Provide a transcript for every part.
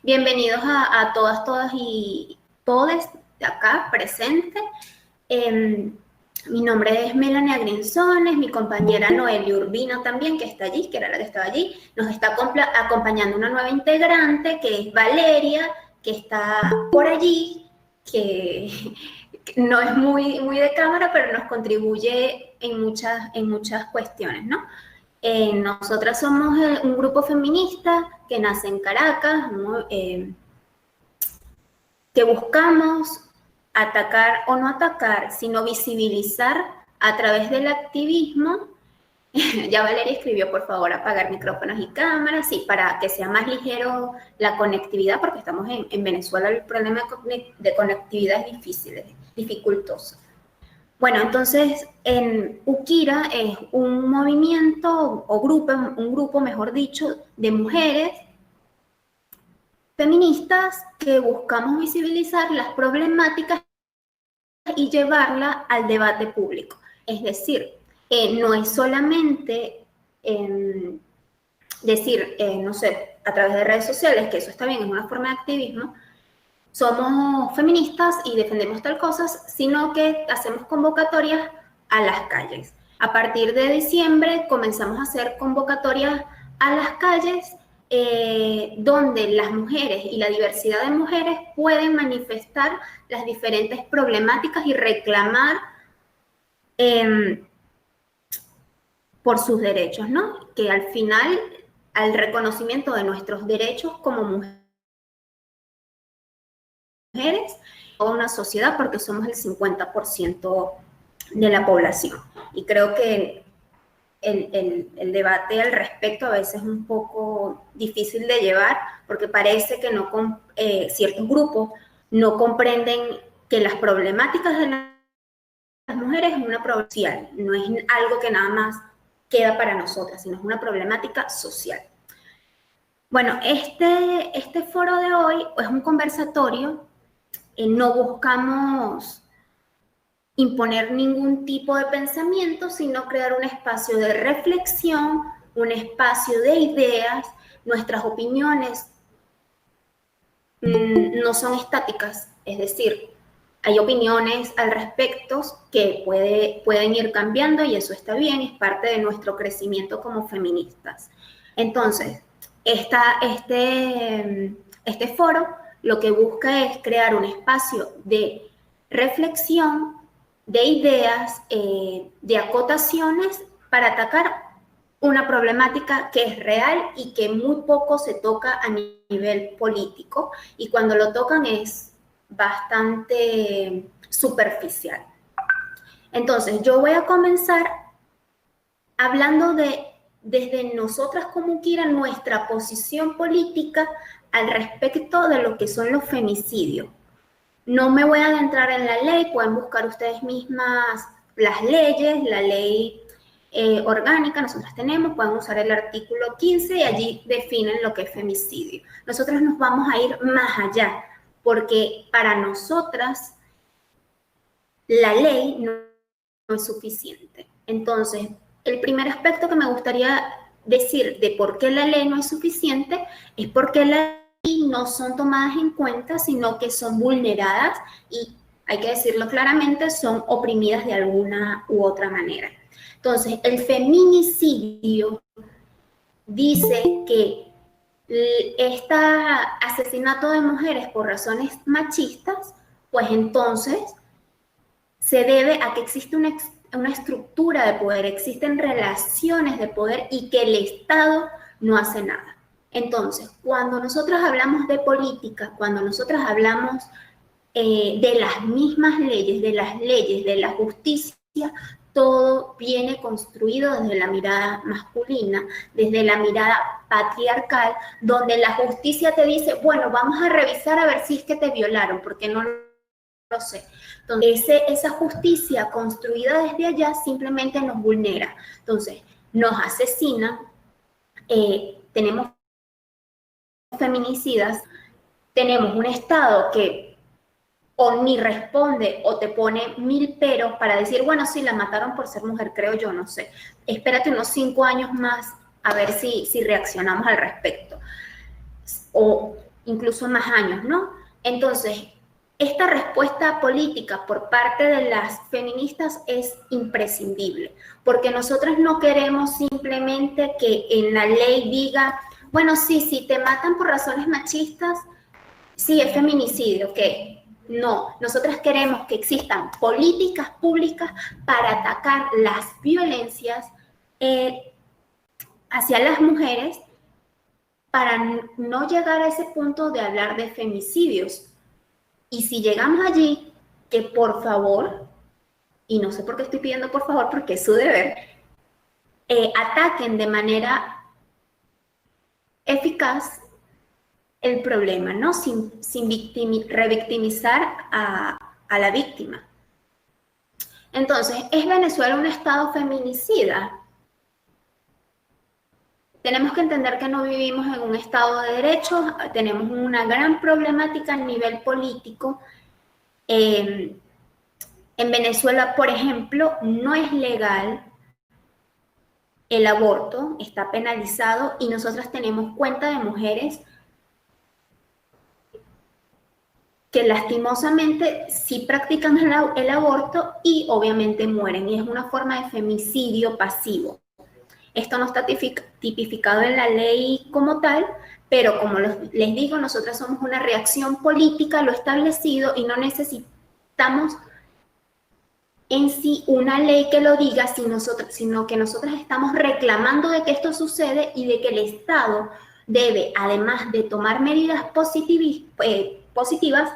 Bienvenidos a todas y todes de acá presentes. Mi nombre es Melanie Agrinzones, mi compañera Noelia Urbina también, que está allí, que era la que estaba allí. Nos está acompañando una nueva integrante, que es Valeria, que está por allí, que no es muy de cámara, pero nos contribuye en muchas cuestiones, ¿no? Nosotras somos un grupo feminista que nace en Caracas, ¿no? Que buscamos atacar o no atacar, sino visibilizar a través del activismo. Ya Valeria escribió, por favor, apagar micrófonos y cámaras, sí, para que sea más ligero la conectividad, porque estamos en Venezuela, el problema de conectividad es difícil, es dificultoso. Bueno, entonces en Ukira es un movimiento o grupo, un grupo, mejor dicho, de mujeres feministas que buscamos visibilizar las problemáticas y llevarla al debate público. Es decir, no es solamente decir, no sé, a través de redes sociales, que eso está bien, es una forma de activismo, somos feministas y defendemos tal cosas, sino que hacemos convocatorias a las calles. A partir de diciembre comenzamos a hacer convocatorias a las calles donde las mujeres y la diversidad de mujeres pueden manifestar las diferentes problemáticas y reclamar por sus derechos, ¿no? Que al final, al reconocimiento de nuestros derechos como mujeres, o una sociedad, porque somos el 50% de la población. Y creo que el debate al respecto a veces es un poco difícil de llevar, porque parece que ciertos grupos no comprenden que las problemáticas de las mujeres es una problemática social, no es algo que nada más queda para nosotras, sino es una problemática social. Bueno, este foro de hoy es un conversatorio, no buscamos imponer ningún tipo de pensamiento, sino crear un espacio de reflexión, un espacio de ideas. Nuestras opiniones no son estáticas, es decir, hay opiniones al respecto que pueden ir cambiando y eso está bien, es parte de nuestro crecimiento como feministas. Entonces, este foro lo que busca es crear un espacio de reflexión, de ideas, de acotaciones para atacar una problemática que es real y que muy poco se toca a nivel político, y cuando lo tocan es bastante superficial. Entonces, yo voy a comenzar hablando desde nosotras como Ukira, nuestra posición política al respecto de lo que son los femicidios. No me voy a adentrar en la ley, pueden buscar ustedes mismas las leyes, la ley orgánica, nosotros tenemos, pueden usar el artículo 15 y allí definen lo que es femicidio. Nosotros nos vamos a ir más allá, porque para nosotras la ley no es suficiente. Entonces, el primer aspecto que me gustaría decir de por qué la ley no es suficiente es porque la ley no son tomadas en cuenta, sino que son vulneradas y, hay que decirlo claramente, son oprimidas de alguna u otra manera. Entonces, el feminicidio dice que este asesinato de mujeres por razones machistas, pues entonces se debe a que existe una estructura de poder, existen relaciones de poder y que el Estado no hace nada. Entonces, cuando nosotros hablamos de política, cuando nosotros hablamos de las mismas leyes, de la justicia, todo viene construido desde la mirada masculina, desde la mirada patriarcal, donde la justicia te dice, bueno, vamos a revisar a ver si es que te violaron, porque no lo sé. Entonces, esa justicia construida desde allá simplemente nos vulnera. Entonces, nos asesina, tenemos feminicidas, tenemos un Estado que o ni responde o te pone 1000 peros para decir, bueno, sí, la mataron por ser mujer, creo yo, no sé. Espérate unos 5 años más a ver si reaccionamos al respecto. O incluso más años, ¿no? Entonces, esta respuesta política por parte de las feministas es imprescindible, porque nosotras no queremos simplemente que en la ley diga, bueno, sí, si te matan por razones machistas, sí, es feminicidio, ok. No, nosotras queremos que existan políticas públicas para atacar las violencias hacia las mujeres para no llegar a ese punto de hablar de femicidios. Y si llegamos allí, que por favor, y no sé por qué estoy pidiendo por favor, porque es su deber, ataquen de manera eficaz el problema, ¿no? Sin revictimizar a la víctima. Entonces, ¿es Venezuela un estado feminicida? Tenemos que entender que no vivimos en un estado de derecho, tenemos una gran problemática a nivel político. En Venezuela, por ejemplo, no es legal el aborto, está penalizado y nosotras tenemos cuenta de mujeres que lastimosamente sí practican el aborto y obviamente mueren, y es una forma de femicidio pasivo. Esto no está tipificado en la ley como tal, pero como les digo, nosotras somos una reacción política a lo establecido y no necesitamos en sí una ley que lo diga, sino que nosotras estamos reclamando de que esto sucede y de que el Estado debe, además de tomar medidas positivas,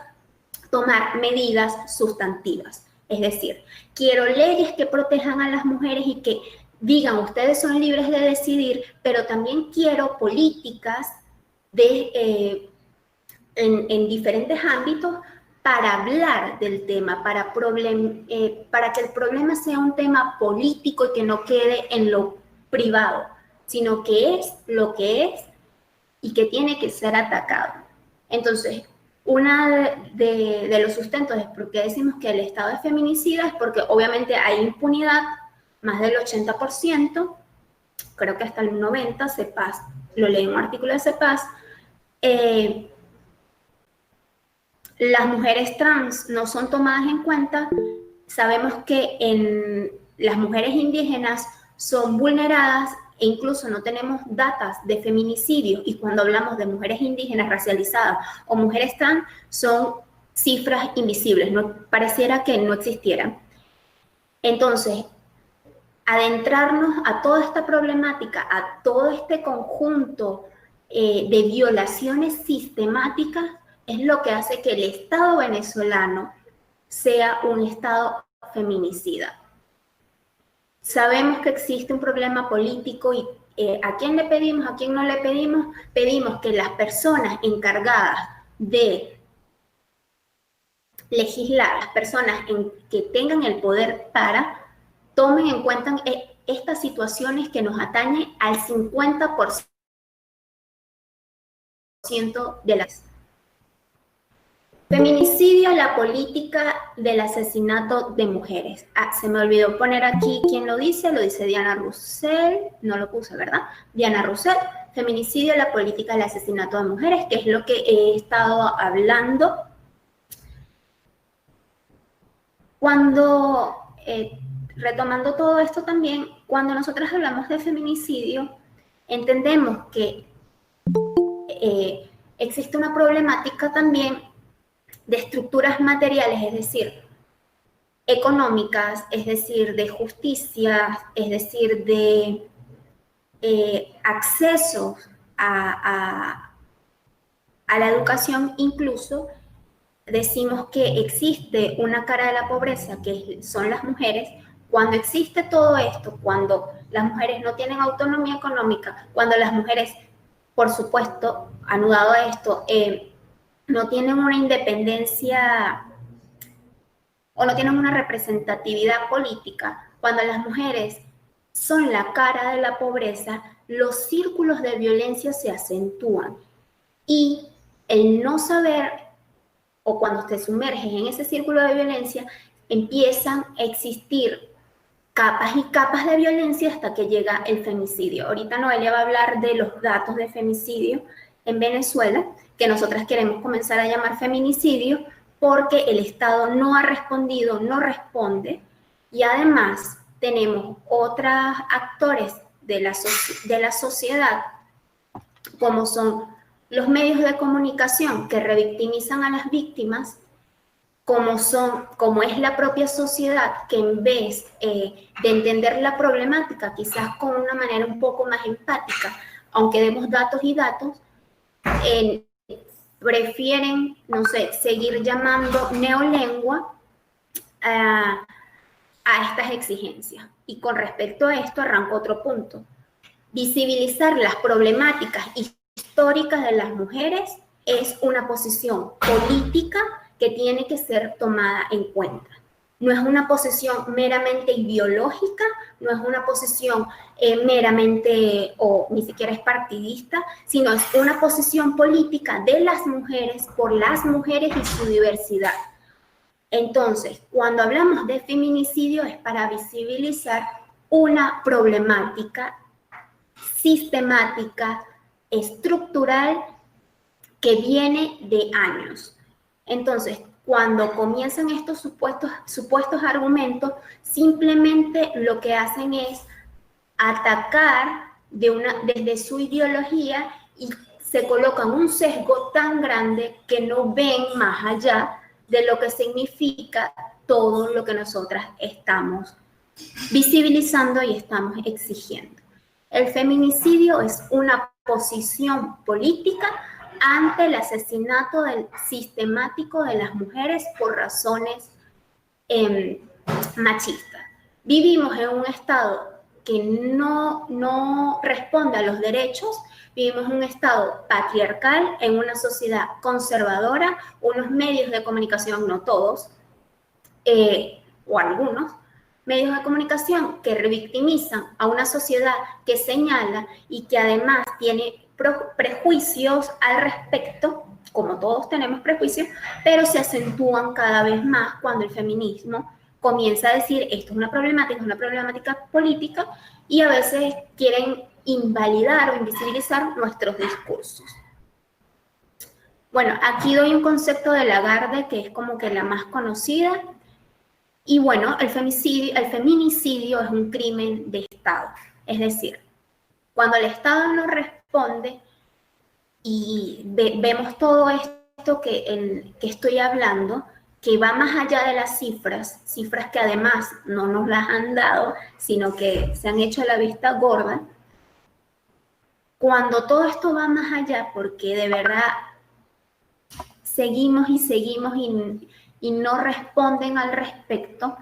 tomar medidas sustantivas. Es decir, quiero leyes que protejan a las mujeres y que digan, ustedes son libres de decidir, pero también quiero políticas en diferentes ámbitos para hablar del tema, para que el problema sea un tema político y que no quede en lo privado, sino que es lo que es y que tiene que ser atacado. Entonces, una de los sustentos es porque decimos que el Estado es feminicida, es porque obviamente hay impunidad, más del 80%, creo que hasta el 90%, CEPAS, lo leí en un artículo de CEPAS, las mujeres trans no son tomadas en cuenta. Sabemos que las mujeres indígenas son vulneradas e incluso no tenemos datas de feminicidios, y cuando hablamos de mujeres indígenas racializadas o mujeres trans son cifras invisibles, no, pareciera que no existieran. Entonces, adentrarnos a toda esta problemática, a todo este conjunto de violaciones sistemáticas, es lo que hace que el Estado venezolano sea un Estado feminicida. Sabemos que existe un problema político y ¿a quién le pedimos? ¿A quién no le pedimos? Pedimos que las personas encargadas de legislar, las personas que tengan el poder tomen en cuenta estas situaciones que nos atañen al 50% de las. Feminicidio, la política del asesinato de mujeres. Se me olvidó poner aquí quién lo dice Diana Roussel, no lo puse, ¿verdad? Diana Roussel, feminicidio, la política del asesinato de mujeres, que es lo que he estado hablando. Cuando, retomando todo esto también, cuando nosotros hablamos de feminicidio, entendemos que existe una problemática también de estructuras materiales, es decir, económicas, es decir, de justicia, es decir, de acceso a la educación. Incluso decimos que existe una cara de la pobreza que son las mujeres. Cuando existe todo esto, cuando las mujeres no tienen autonomía económica, cuando las mujeres, por supuesto, anudado a esto, no tienen una independencia o no tienen una representatividad política, cuando las mujeres son la cara de la pobreza, los círculos de violencia se acentúan. Y el no saber, o cuando te sumerges en ese círculo de violencia, empiezan a existir capas y capas de violencia hasta que llega el femicidio. Ahorita Noelia va a hablar de los datos de femicidio en Venezuela, que nosotras queremos comenzar a llamar feminicidio, porque el Estado no ha respondido, no responde, y además tenemos otros actores de la sociedad, como son los medios de comunicación que revictimizan a las víctimas, como es la propia sociedad, que en vez de entender la problemática, quizás con una manera un poco más empática, aunque demos datos y datos, prefieren, no sé, seguir llamando neolengua a estas exigencias. Y con respecto a esto, arranco otro punto. Visibilizar las problemáticas históricas de las mujeres es una posición política que tiene que ser tomada en cuenta. No es una posición meramente ideológica, no es una posición meramente o ni siquiera es partidista, sino es una posición política de las mujeres por las mujeres y su diversidad. Entonces, cuando hablamos de feminicidio es para visibilizar una problemática sistemática, estructural, que viene de años. Entonces, cuando comienzan estos supuestos argumentos, simplemente lo que hacen es atacar desde su ideología y se colocan un sesgo tan grande que no ven más allá de lo que significa todo lo que nosotras estamos visibilizando y estamos exigiendo. El feminicidio es una posición política ante el asesinato sistemático de las mujeres por razones machistas. Vivimos en un Estado que no responde a los derechos, vivimos en un Estado patriarcal, en una sociedad conservadora, unos medios de comunicación, no todos, o algunos, medios de comunicación que revictimizan a una sociedad que señala y que además tiene prejuicios al respecto, como todos tenemos prejuicios, pero se acentúan cada vez más cuando el feminismo comienza a decir esto es una problemática política, y a veces quieren invalidar o invisibilizar nuestros discursos. Bueno, aquí doy un concepto de Lagarde que es como que la más conocida. Y bueno, el feminicidio es un crimen de Estado. Es decir, cuando el Estado no responde y vemos todo esto que estoy hablando, que va más allá de las cifras que además no nos las han dado, sino que se han hecho a la vista gorda. Cuando todo esto va más allá, porque de verdad seguimos y no responden al respecto,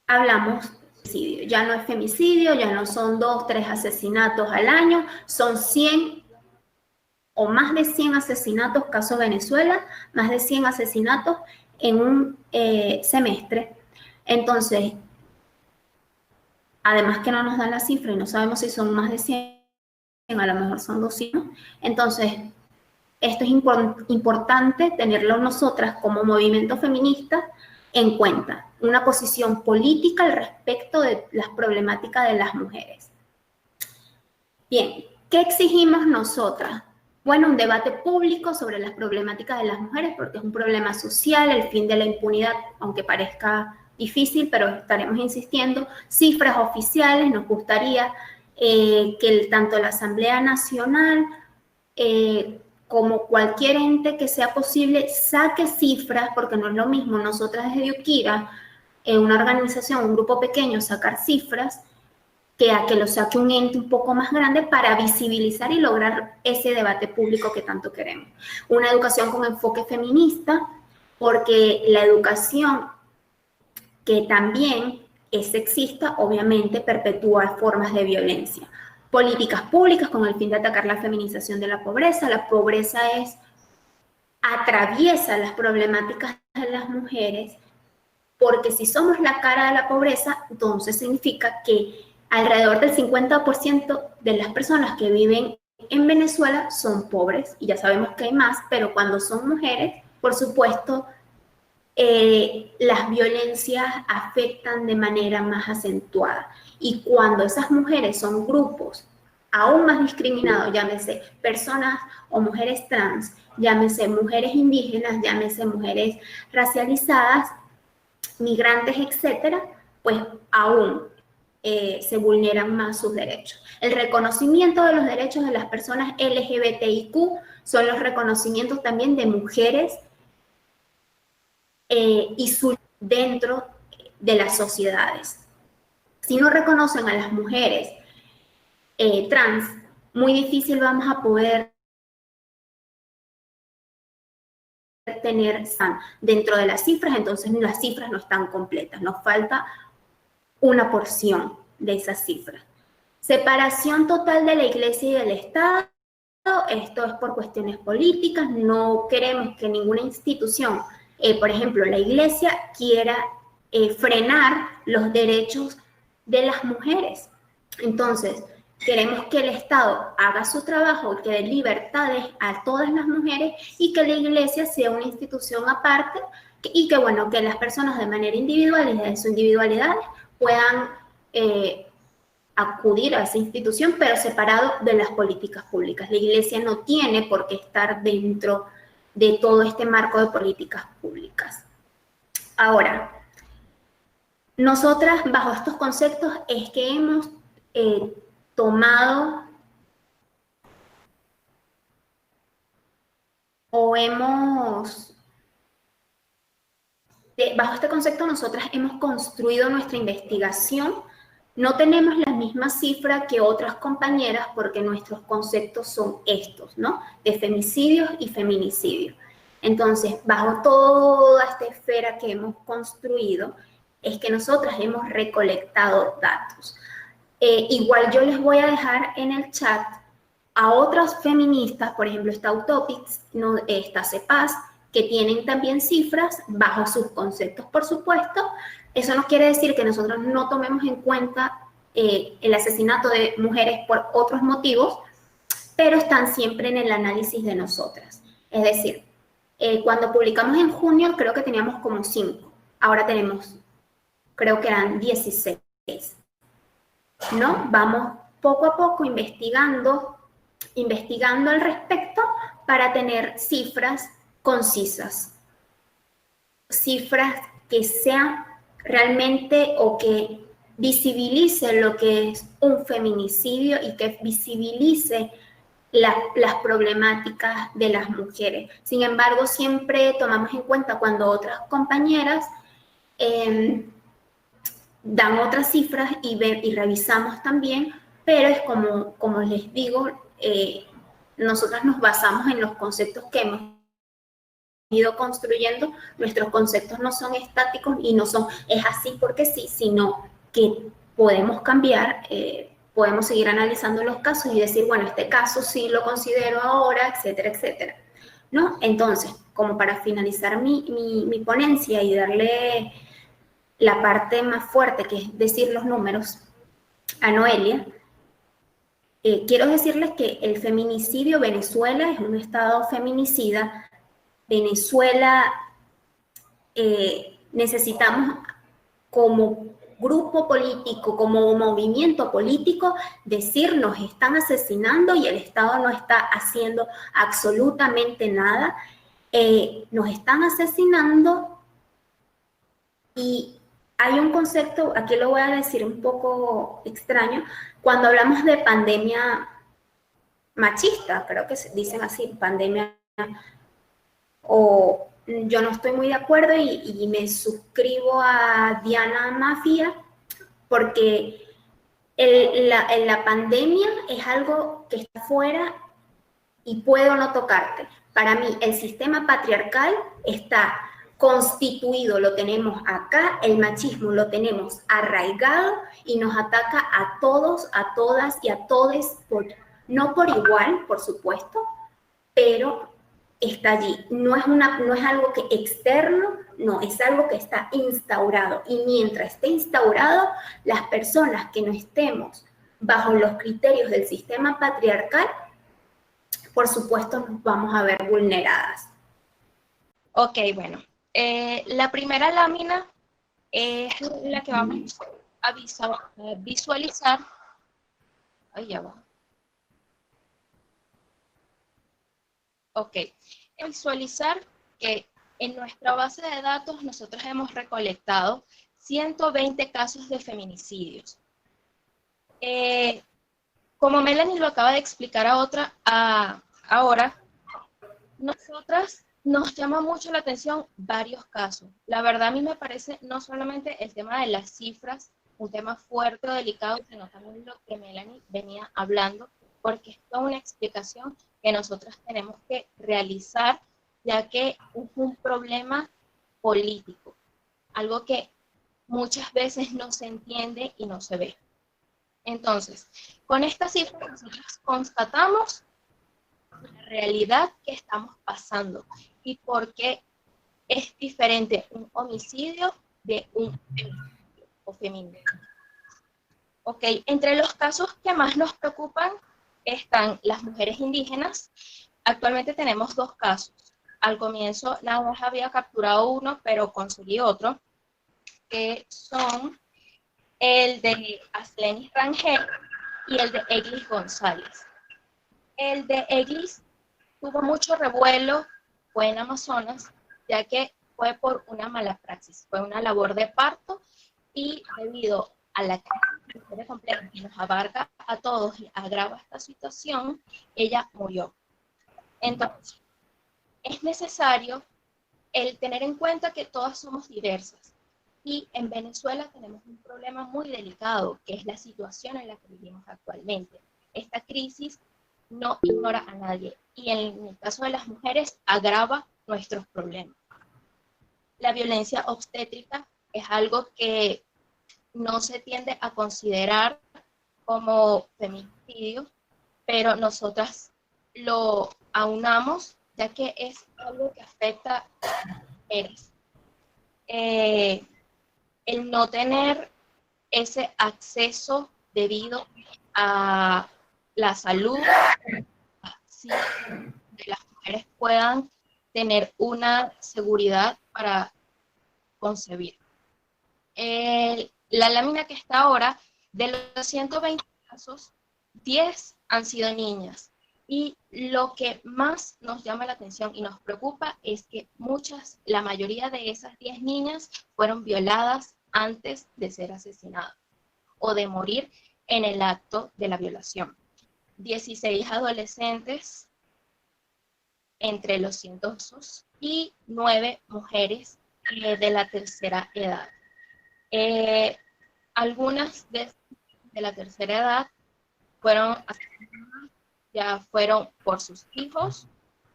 hablamos de femicidio. Ya no es femicidio, ya no son 2, 3 asesinatos al año, son 100 o más de 100 asesinatos, caso Venezuela, más de 100 asesinatos en un semestre. Entonces, además que no nos dan la cifra y no sabemos si son más de 100, a lo mejor son 200. Entonces, esto es importante tenerlo nosotras como movimiento feminista en cuenta, una posición política al respecto de las problemáticas de las mujeres. Bien, ¿qué exigimos nosotras? Bueno, un debate público sobre las problemáticas de las mujeres, porque es un problema social, el fin de la impunidad, aunque parezca difícil, pero estaremos insistiendo. Cifras oficiales, nos gustaría que tanto la Asamblea Nacional como cualquier ente que sea posible saque cifras, porque no es lo mismo nosotras desde Uquira, una organización, un grupo pequeño, sacar cifras, que a que lo saque un ente un poco más grande para visibilizar y lograr ese debate público que tanto queremos. Una educación con enfoque feminista, porque la educación que también es sexista, obviamente perpetúa formas de violencia. Políticas públicas con el fin de atacar la feminización de la pobreza. La pobreza atraviesa las problemáticas de las mujeres, porque si somos la cara de la pobreza, entonces significa que alrededor del 50% de las personas que viven en Venezuela son pobres, y ya sabemos que hay más, pero cuando son mujeres, por supuesto, las violencias afectan de manera más acentuada. Y cuando esas mujeres son grupos aún más discriminados, llámese personas o mujeres trans, llámese mujeres indígenas, llámese mujeres racializadas, migrantes, etcétera, pues aún se vulneran más sus derechos. El reconocimiento de los derechos de las personas LGBTIQ son los reconocimientos también de mujeres y dentro de las sociedades. Si no reconocen a las mujeres trans, muy difícil vamos a poder tener dentro de las cifras, entonces las cifras no están completas, nos falta una porción de esas cifras. Separación total de la Iglesia y del Estado, esto es por cuestiones políticas, no queremos que ninguna institución, por ejemplo, la Iglesia, quiera frenar los derechos de las mujeres. Entonces, queremos que el Estado haga su trabajo, que dé libertades a todas las mujeres y que la Iglesia sea una institución aparte y que, bueno, que las personas de manera individual y de su individualidad puedan acudir a esa institución, pero separado de las políticas públicas. La Iglesia no tiene por qué estar dentro de todo este marco de políticas públicas. Ahora, nosotras bajo estos conceptos es que hemos tomado o bajo este concepto nosotras hemos construido nuestra investigación. No tenemos la misma cifra que otras compañeras porque nuestros conceptos son estos, ¿no? De femicidios y feminicidios. Entonces, bajo toda esta esfera que hemos construido, es que nosotras hemos recolectado datos. Igual yo les voy a dejar en el chat a otras feministas, por ejemplo, está Utopics, ¿no? Está CEPAS, que tienen también cifras bajo sus conceptos, por supuesto. Eso no quiere decir que nosotros no tomemos en cuenta el asesinato de mujeres por otros motivos, pero están siempre en el análisis de nosotras. Es decir, cuando publicamos en junio creo que teníamos como 5, ahora tenemos, creo que eran 16, ¿no? Vamos poco a poco investigando al respecto para tener cifras concisas, cifras que sean realmente o que visibilice lo que es un feminicidio y que visibilice las problemáticas de las mujeres. Sin embargo, siempre tomamos en cuenta cuando otras compañeras dan otras cifras y revisamos también, pero es como les digo, nosotras nos basamos en los conceptos que hemos ido construyendo. Nuestros conceptos no son estáticos y no son es así porque sí, sino que podemos cambiar, podemos seguir analizando los casos y decir, bueno, este caso sí lo considero ahora, etcétera, etcétera, ¿no? Entonces, como para finalizar mi ponencia y darle la parte más fuerte, que es decir los números, a Noelia, quiero decirles que el feminicidio, Venezuela es un estado feminicida. Venezuela necesitamos como grupo político, como movimiento político, decir nos están asesinando y el Estado no está haciendo absolutamente nada. Nos están asesinando y hay un concepto, aquí lo voy a decir un poco extraño, cuando hablamos de pandemia machista, creo que se dicen así, pandemia, o yo no estoy muy de acuerdo y me suscribo a Diana Mafia porque la pandemia es algo que está fuera y puedo no tocarte. Para mí el sistema patriarcal está constituido, lo tenemos acá, el machismo lo tenemos arraigado y nos ataca a todos, a todas y a todes, no por igual, por supuesto, pero está allí. No es algo que externo, no, es algo que está instaurado. Y mientras esté instaurado, las personas que no estemos bajo los criterios del sistema patriarcal, por supuesto, nos vamos a ver vulneradas. Ok, bueno. La primera lámina es la que vamos a visualizar. Ahí ya va. Ok. Visualizar que en nuestra base de datos nosotros hemos recolectado 120 casos de feminicidios. Como Melanie lo acaba de explicar ahora, nosotras nos llama mucho la atención varios casos. La verdad a mí me parece no solamente el tema de las cifras, un tema fuerte o delicado, sino también lo que Melanie venía hablando, porque es toda una explicación que nosotras tenemos que realizar, ya que es un problema político, algo que muchas veces no se entiende y no se ve. Entonces, con estas cifras nosotros constatamos la realidad que estamos pasando y por qué es diferente un homicidio de un femicidio o feminicidio. Ok, entre los casos que más nos preocupan están las mujeres indígenas. Actualmente tenemos 2 casos. Al comienzo nada más había capturado uno, pero conseguí otro, que son el de Aslenis Rangel y el de Eglis González. El de Eglis tuvo mucho revuelo, fue en Amazonas, ya que fue por una mala praxis, fue una labor de parto y debido a la crisis compleja que nos abarca a todos y agrava esta situación, ella murió. Entonces, es necesario el tener en cuenta que todas somos diversas y en Venezuela tenemos un problema muy delicado, que es la situación en la que vivimos actualmente. Esta crisis no ignora a nadie y en el caso de las mujeres agrava nuestros problemas. La violencia obstétrica es algo que no se tiende a considerar como feminicidio, pero nosotras lo aunamos ya que es algo que afecta a las mujeres. El no tener ese acceso debido a la salud, así que las mujeres puedan tener una seguridad para concebir. La lámina que está ahora, de los 120 casos, 10 han sido niñas. Y lo que más nos llama la atención y nos preocupa es que la mayoría de esas 10 niñas fueron violadas antes de ser asesinadas o de morir en el acto de la violación. 16 adolescentes entre los 100 y 9 mujeres de la tercera edad. Algunas de la tercera edad fueron asesinadas, ya fueron por sus hijos,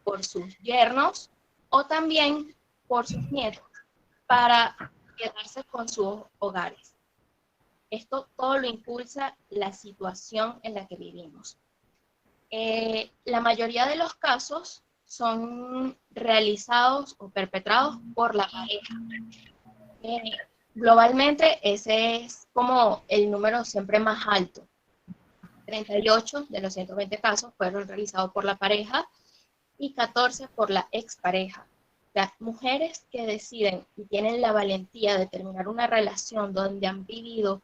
por sus yernos o también por sus nietos para quedarse con sus hogares. Esto todo lo impulsa la situación en la que vivimos. La mayoría de los casos son realizados o perpetrados por la pareja. Globalmente ese es como el número siempre más alto. 38 de los 120 casos fueron realizados por la pareja y 14 por la expareja. Las mujeres que deciden y tienen la valentía de terminar una relación donde han vivido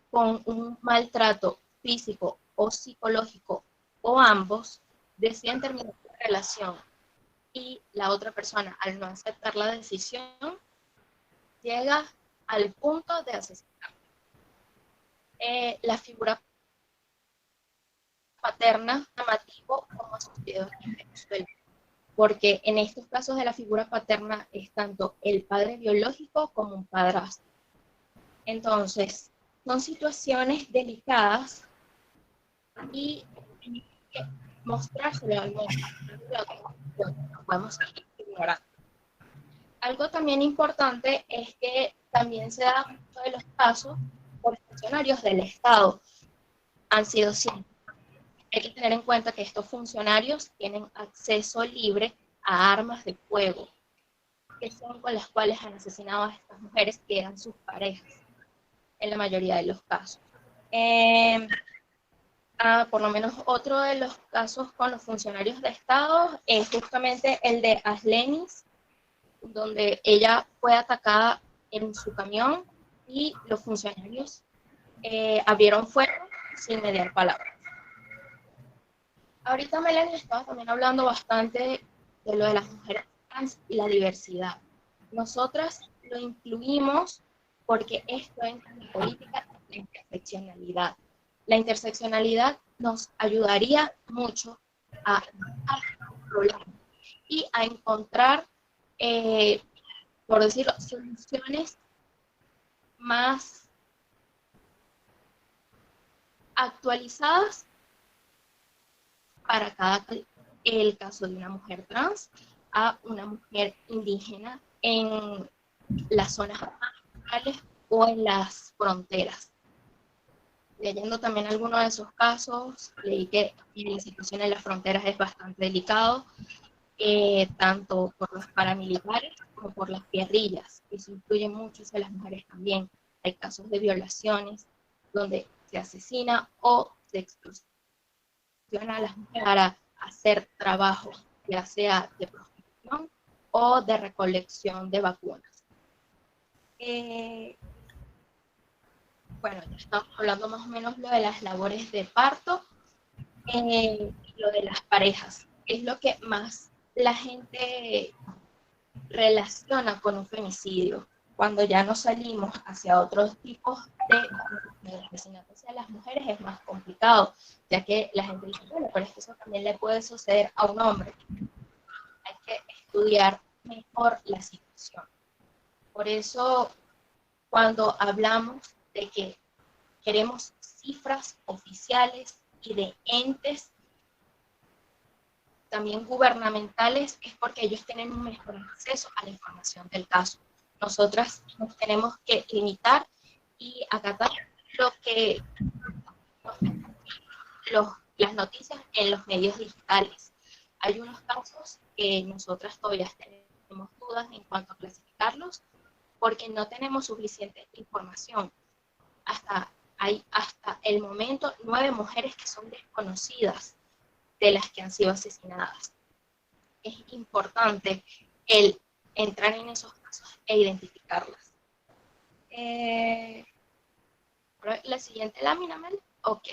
con un maltrato físico o psicológico o ambos, deciden terminar la relación y la otra persona, al no aceptar la decisión, llega al punto de asesinar. La figura paterna llamativo como ha sucedido en Venezuela, porque en estos casos de la figura paterna es tanto el padre biológico como un padrastro. Entonces, son situaciones delicadas y hay que mostrárselo al mundo, no podemos seguir ignorando. Algo también importante es que también se da muchos de los casos por funcionarios del Estado. Han sido siempre. Hay que tener en cuenta que estos funcionarios tienen acceso libre a armas de fuego, que son con las cuales han asesinado a estas mujeres que eran sus parejas, en la mayoría de los casos. Por lo menos otro de los casos con los funcionarios de Estado es justamente el de Aslenis donde ella fue atacada en su camión y los funcionarios abrieron fuego sin mediar palabras. Ahorita Melanie estaba también hablando bastante de lo de las mujeres trans y la diversidad. Nosotras lo incluimos porque esto entra en la política de la interseccionalidad. La interseccionalidad nos ayudaría mucho a problemas y a encontrar, por decirlo, soluciones más actualizadas para el caso de una mujer trans a una mujer indígena en las zonas rurales o en las fronteras. Leyendo también algunos de esos casos, leí que la situación en las fronteras es bastante delicado, tanto por los paramilitares como por las guerrillas. Eso influye mucho hacia las mujeres también. Hay casos de violaciones donde se asesina o se extorsiona a las mujeres para hacer trabajo, ya sea de prostitución o de recolección de vacunas. Bueno, ya estamos hablando más o menos lo de las labores de parto, lo de las parejas, es lo que más la gente relaciona con un femicidio. Cuando ya nos salimos hacia otros tipos de asesinatos hacia las mujeres es más complicado, ya que la gente dice, bueno, pero es que eso también le puede suceder a un hombre. Hay que estudiar mejor la situación. Por eso, cuando hablamos de que queremos cifras oficiales y de entes también gubernamentales, es porque ellos tienen un mejor acceso a la información del caso. Nosotras nos tenemos que limitar y acatar lo que las noticias en los medios digitales. Hay unos casos que nosotras todavía tenemos dudas en cuanto a clasificarlos porque no tenemos suficiente información. Hay hasta el momento 9 mujeres que son desconocidas de las que han sido asesinadas. Es importante el entrar en esos casos e identificarlas. La siguiente lámina, Mel. Ok.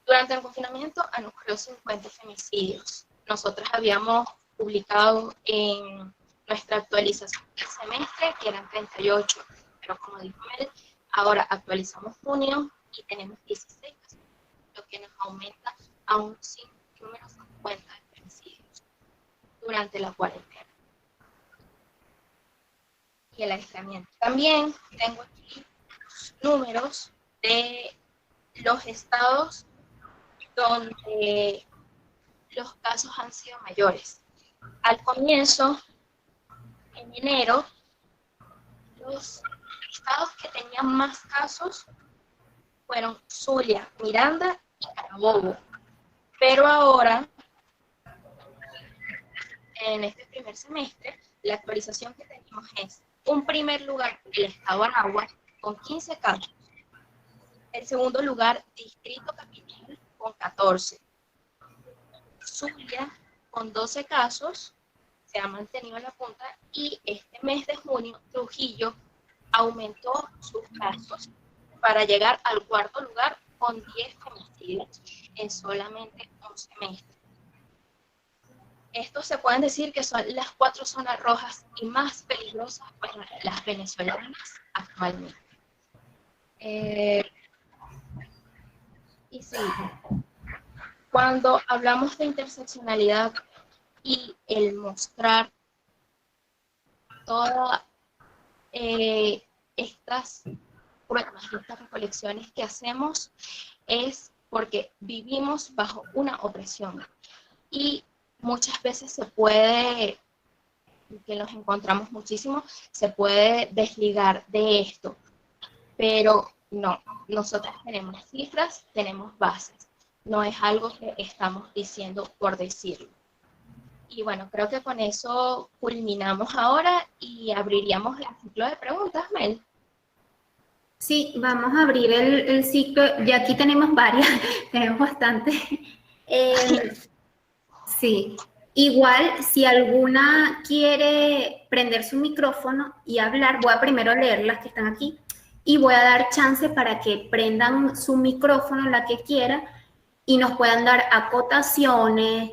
Durante el confinamiento han ocurrido 50 femicidios. Nosotras habíamos publicado en nuestra actualización del semestre que eran 38, pero como dijo Mel, ahora actualizamos junio y tenemos 16, lo que nos aumenta a un número 50 de femicidios durante la cuarentena y el aislamiento. También tengo aquí los números de los estados donde los casos han sido mayores. Al comienzo, en enero, los estados que tenían más casos fueron Zulia, Miranda y Carabobo. Pero ahora, en este primer semestre, la actualización que tenemos es un primer lugar, el estado Aragua, con 15 casos. El segundo lugar, Distrito Capital, con 14. Zulia, con 12 casos, se ha mantenido en la punta, y este mes de junio, Trujillo aumentó sus casos para llegar al cuarto lugar con 10 femicidios en solamente un semestre. Estos se pueden decir que son las 4 zonas rojas y más peligrosas para las venezolanas actualmente. Y sí, cuando hablamos de interseccionalidad y el mostrar todas estas pruebas, estas recolecciones que hacemos, es porque vivimos bajo una opresión. Y muchas veces se puede, que nos encontramos muchísimo, se puede desligar de esto, pero no, nosotros tenemos cifras, tenemos bases, no es algo que estamos diciendo por decirlo. Y bueno, creo que con eso culminamos ahora y abriríamos el ciclo de preguntas, Mel. Sí, vamos a abrir el ciclo, ya aquí tenemos varias, tenemos bastante. Sí. Igual, si alguna quiere prender su micrófono y hablar, voy a primero leer las que están aquí y voy a dar chance para que prendan su micrófono, la que quiera, y nos puedan dar acotaciones,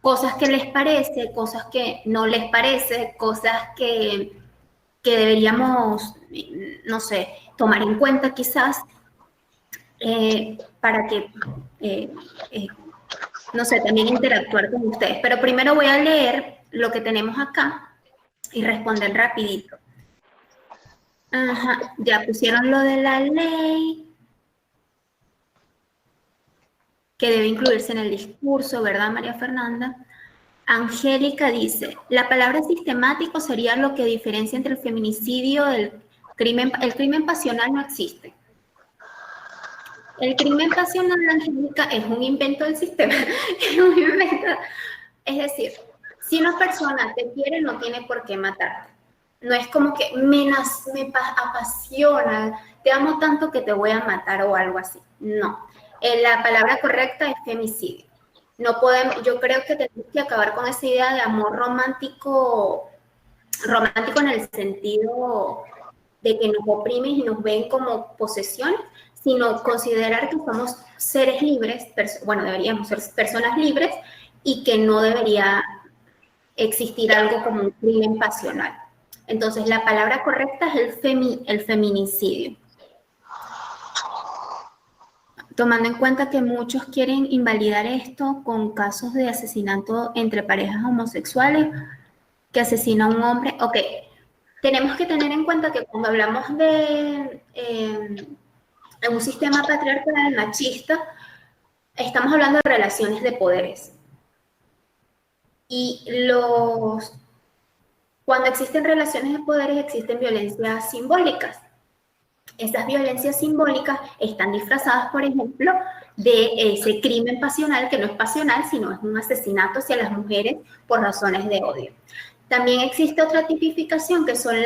cosas que les parece, cosas que no les parece, cosas que deberíamos, no sé, tomar en cuenta quizás para que, no sé, también interactuar con ustedes. Pero primero voy a leer lo que tenemos acá y responder rapidito. Ajá, ya pusieron lo de la ley, que debe incluirse en el discurso, ¿verdad, María Fernanda? Angélica dice, la palabra sistemático sería lo que diferencia entre el feminicidio del crimen. El crimen pasional no existe. El crimen pasional, Angélica, es un invento del sistema. Es un invento. Es decir, si una persona te quiere, no tiene por qué matarte. No es como que me apasiona, te amo tanto que te voy a matar o algo así. No. La palabra correcta es femicidio. No podemos, yo creo que tenemos que acabar con esa idea de amor romántico, romántico en el sentido de que nos oprimen y nos ven como posesión, sino considerar que somos seres libres, bueno, deberíamos ser personas libres y que no debería existir algo como un crimen pasional. Entonces, la palabra correcta es el feminicidio. Tomando en cuenta que muchos quieren invalidar esto con casos de asesinato entre parejas homosexuales, que asesina a un hombre. Ok, tenemos que tener en cuenta que cuando hablamos de un sistema patriarcal machista, estamos hablando de relaciones de poderes. Y cuando existen relaciones de poderes, existen violencias simbólicas. Esas violencias simbólicas están disfrazadas, por ejemplo, de ese crimen pasional, que no es pasional, sino es un asesinato hacia las mujeres por razones de odio. También existe otra tipificación, que son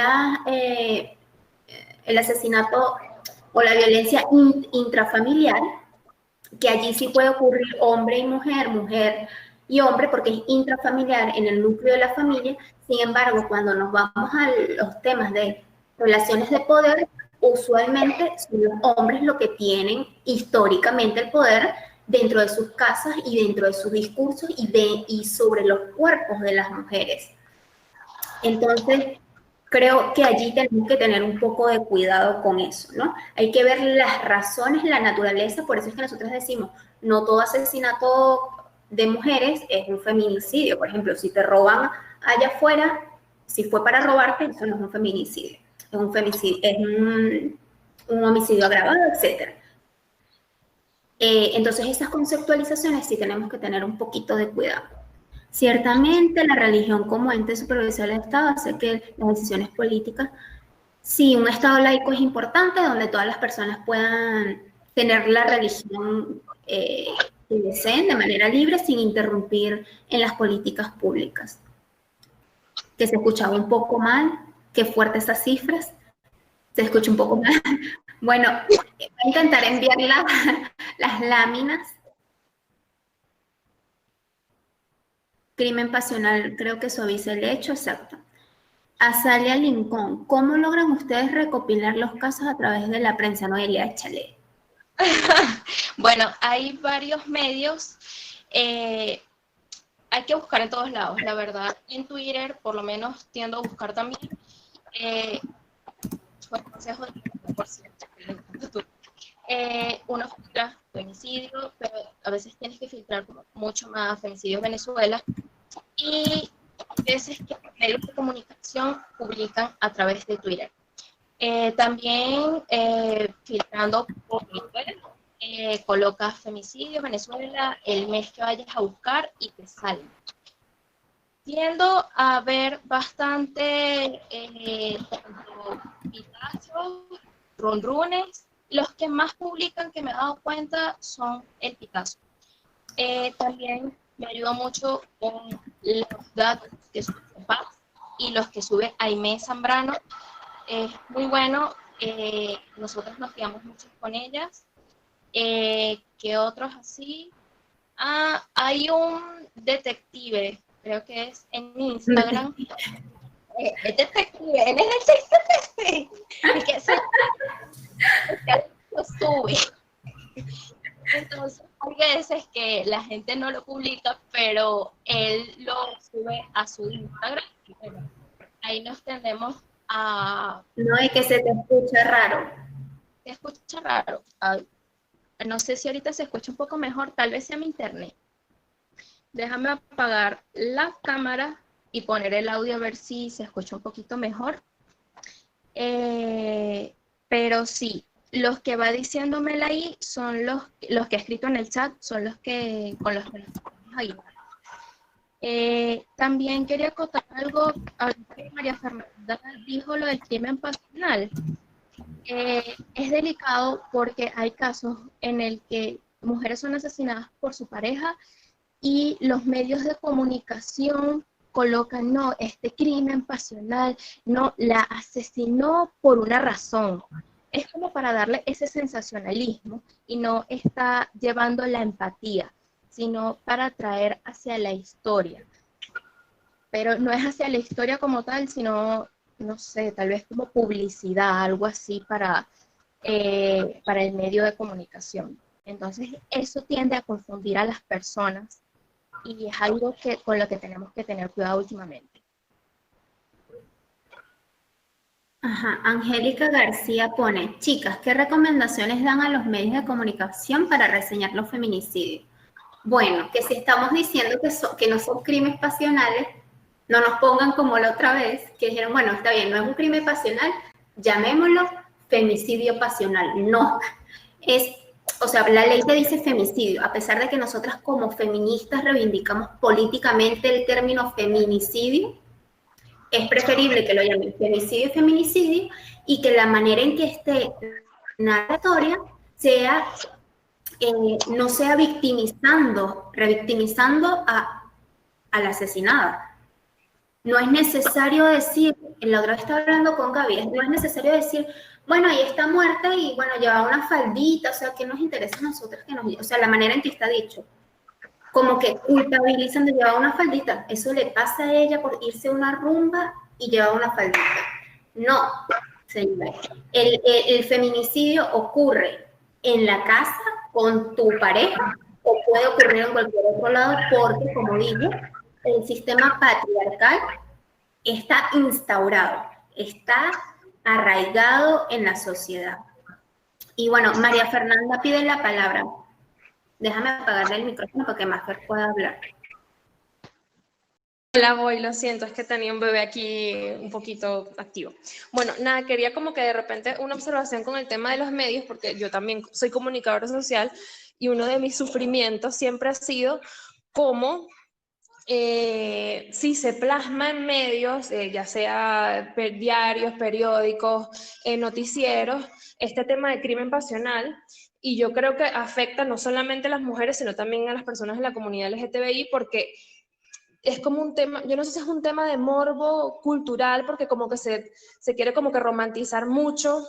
el asesinato o la violencia intrafamiliar, que allí sí puede ocurrir hombre y mujer, mujer y hombre, porque es intrafamiliar en el núcleo de la familia. Sin embargo, cuando nos vamos a los temas de relaciones de poder, usualmente son los hombres los que tienen históricamente el poder dentro de sus casas y dentro de sus discursos y sobre los cuerpos de las mujeres. Entonces, creo que allí tenemos que tener un poco de cuidado con eso, ¿no? Hay que ver las razones, la naturaleza, por eso es que nosotros decimos, no todo asesinato de mujeres es un feminicidio. Por ejemplo, si te roban allá afuera, si fue para robarte, eso no es un feminicidio, es un femicidio, es un homicidio agravado, etc. Entonces, esas conceptualizaciones sí tenemos que tener un poquito de cuidado. Ciertamente, la religión como ente supervisor del Estado hace que las decisiones políticas, sí, un Estado laico es importante, donde todas las personas puedan tener la religión que deseen de manera libre, sin interrumpir en las políticas públicas. Que se escuchaba un poco mal, qué fuertes esas cifras, se escucha un poco mal. Bueno, voy a intentar enviar las láminas. Crimen pasional, creo que suaviza el hecho, exacto. Azalia Lincoln, ¿cómo logran ustedes recopilar los casos a través de la prensa? Noelia, échale. Bueno, hay varios medios. Hay que buscar en todos lados, la verdad. En Twitter, por lo menos, tiendo a buscar también. Fue consejo de, por cierto, uno filtra femicidio, pero a veces tienes que filtrar mucho más femicidios Venezuela. Y veces que medios de comunicación publican a través de Twitter. También filtrando por Twitter, colocas femicidio Venezuela, el mes que vayas a buscar y te sale. Tiendo a ver bastante pitazos, runrunes. Los que más publican, que me he dado cuenta, son el pitazo. También me ayuda mucho con los datos que sube Paz y los que sube Aimé Zambrano. Es muy bueno, nosotros nos guiamos mucho con ellas. ¿Qué otros así? Hay un detective, creo que es en Instagram. Es detective, él es detective. Y que lo sube. Entonces, hay veces que la gente no lo publica, pero él lo sube a su Instagram. Y bueno, ahí nos tendemos a... No, y que se te escucha raro. Se escucha raro. No sé si ahorita se escucha un poco mejor, tal vez sea mi internet. Déjame apagar la cámara y poner el audio a ver si se escucha un poquito mejor. Pero sí, los que va diciéndomela ahí son los que he escrito en el chat, son los que con los que nos vamos a ir. También quería acotar algo, ahorita que María Fernanda dijo lo del crimen pasional. Es delicado porque hay casos en el que mujeres son asesinadas por su pareja y los medios de comunicación colocan, no, este crimen pasional, no, la asesinó por una razón. Es como para darle ese sensacionalismo y no está llevando la empatía, sino para traer hacia la historia. Pero no es hacia la historia como tal, sino, no sé, tal vez como publicidad, algo así para el medio de comunicación. Entonces, eso tiende a confundir a las personas y es algo con lo que tenemos que tener cuidado últimamente. Ajá, Angélica García pone, chicas, ¿qué recomendaciones dan a los medios de comunicación para reseñar los feminicidios? Bueno, que si estamos diciendo que no son crímenes pasionales, no nos pongan como la otra vez, que dijeron, bueno, está bien, no es un crimen pasional, llamémoslo femicidio pasional. No, o sea, la ley te dice femicidio, a pesar de que nosotras como feministas reivindicamos políticamente el término feminicidio, es preferible que lo llamen femicidio y feminicidio y que la manera en que esté narratoria sea, no sea revictimizando a la asesinada. No es necesario decir, la otra vez estaba hablando con Gaby, no es necesario decir, bueno, ahí está muerta y bueno, llevaba una faldita, o sea, ¿qué nos interesa a nosotros? O sea, la manera en que está dicho. Como que culpabilizan de llevar una faldita. Eso le pasa a ella por irse a una rumba y llevar una faldita. No, señora. El feminicidio ocurre en la casa con tu pareja o puede ocurrir en cualquier otro lado porque, como digo, el sistema patriarcal está instaurado, está arraigado en la sociedad. Y bueno, María Fernanda pide la palabra. Déjame apagarle el micrófono para que Mafer pueda hablar. Hola, voy, lo siento, es que tenía un bebé aquí un poquito activo. Bueno, nada, quería como que de repente una observación con el tema de los medios, porque yo también soy comunicadora social y uno de mis sufrimientos siempre ha sido cómo si se plasma en medios, ya sea diarios, periódicos, noticieros, este tema de crimen pasional, y yo creo que afecta no solamente a las mujeres, sino también a las personas de la comunidad LGTBI, porque es como un tema, yo no sé si es un tema de morbo cultural, porque como que se quiere como que romantizar mucho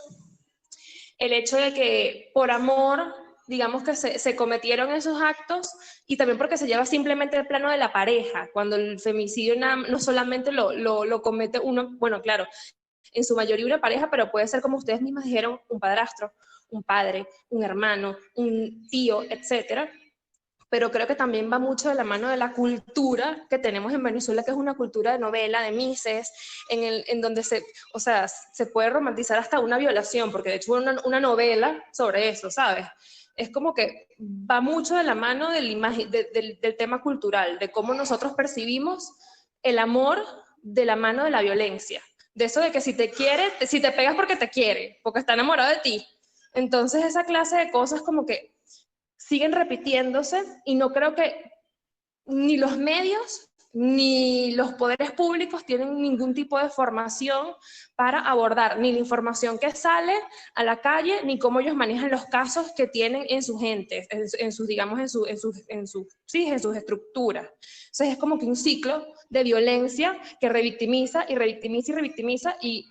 el hecho de que por amor, digamos que se cometieron esos actos, y también porque se lleva simplemente el plano de la pareja, cuando el femicidio no solamente lo comete uno, bueno, claro, en su mayoría una pareja, pero puede ser, como ustedes mismas dijeron, un padrastro, un padre, un hermano, un tío, etcétera. Pero creo que también va mucho de la mano de la cultura que tenemos en Venezuela, que es una cultura de novela, de mises, en donde se puede romantizar hasta una violación, porque de hecho hubo una novela sobre eso, ¿sabes? Es como que va mucho de la mano del tema cultural, de cómo nosotros percibimos el amor de la mano de la violencia. De eso de que si te quiere, si te pegas porque te quiere, porque está enamorado de ti. Entonces esa clase de cosas como que siguen repitiéndose, y no creo que ni los medios ni los poderes públicos tienen ningún tipo de formación para abordar ni la información que sale a la calle, ni cómo ellos manejan los casos que tienen en sus entes, en sus estructuras. Entonces es como que un ciclo de violencia que revictimiza y revictimiza y revictimiza, y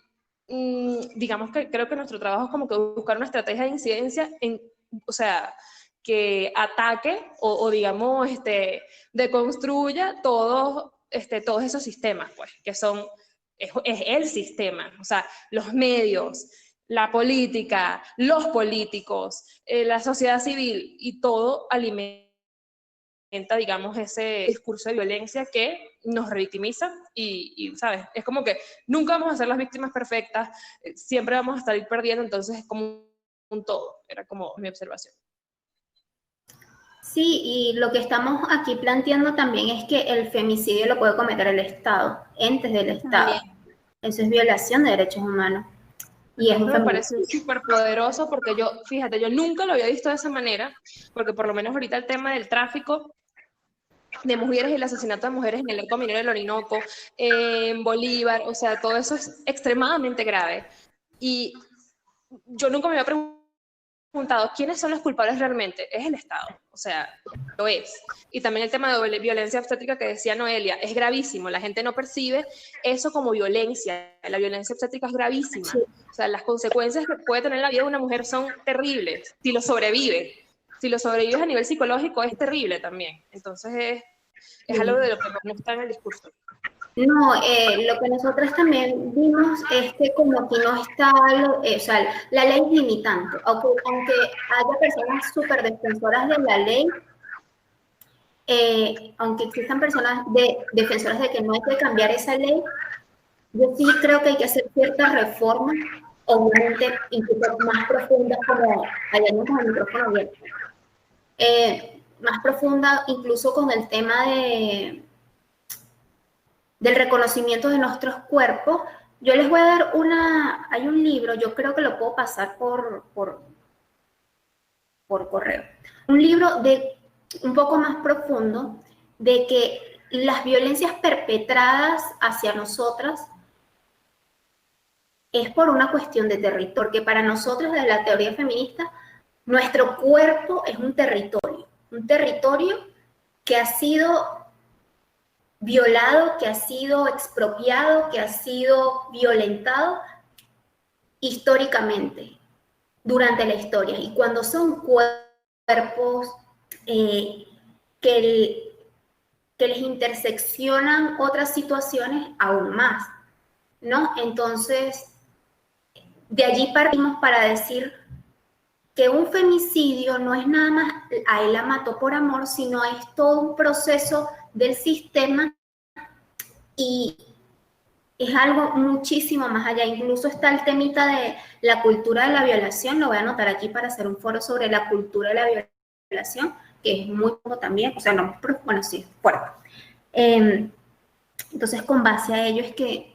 digamos que creo que nuestro trabajo es como que buscar una estrategia de incidencia o sea, que ataque o digamos, deconstruya todos esos sistemas, pues, que son, es el sistema, o sea, los medios, la política, los políticos, la sociedad civil, y todo alimenta, digamos, ese discurso de violencia que nos revictimiza y, ¿sabes? Es como que nunca vamos a ser las víctimas perfectas, siempre vamos a estar perdiendo, entonces es como un todo, era como mi observación. Sí, y lo que estamos aquí planteando también es que el femicidio lo puede cometer el Estado, entes del Estado. Eso es violación de derechos humanos. Y es un me pareció súper poderoso porque fíjate, yo nunca lo había visto de esa manera, porque por lo menos ahorita el tema del tráfico de mujeres y el asesinato de mujeres en el arco minero del Orinoco, en Bolívar, o sea, todo eso es extremadamente grave. Y yo nunca me había preguntado quiénes son los culpables realmente. Es el Estado, o sea, lo es. Y también el tema de violencia obstétrica que decía Noelia, es gravísimo, la gente no percibe eso como violencia, la violencia obstétrica es gravísima, o sea, las consecuencias que puede tener la vida de una mujer son terribles, si lo sobrevives a nivel psicológico es terrible también, entonces es algo de lo que no está en el discurso. No, lo que nosotras también vimos es que como que no está, o sea, la ley es limitante, aunque haya personas súper defensoras de la ley, aunque existan personas defensoras de que no hay que cambiar esa ley, yo sí creo que hay que hacer ciertas reformas, obviamente incluso más profundas, como allá no con el micrófono abierto, más profunda incluso con el tema del reconocimiento de nuestros cuerpos. Yo les voy a dar hay un libro, yo creo que lo puedo pasar por correo, un libro un poco más profundo de que las violencias perpetradas hacia nosotras es por una cuestión de territorio, porque para nosotros de la teoría feminista, nuestro cuerpo es un territorio que ha sido violado, que ha sido expropiado, que ha sido violentado históricamente, durante la historia. Y cuando son cuerpos que les interseccionan otras situaciones, aún más, ¿no? Entonces, de allí partimos para decir que un femicidio no es nada más, a él la mató por amor, sino es todo un proceso del sistema y es algo muchísimo más allá. Incluso está el temita de la cultura de la violación, lo voy a anotar aquí para hacer un foro sobre la cultura de la violación, que es muy poco también, o sea, no, bueno, sí, es fuerte. Entonces, con base a ello es que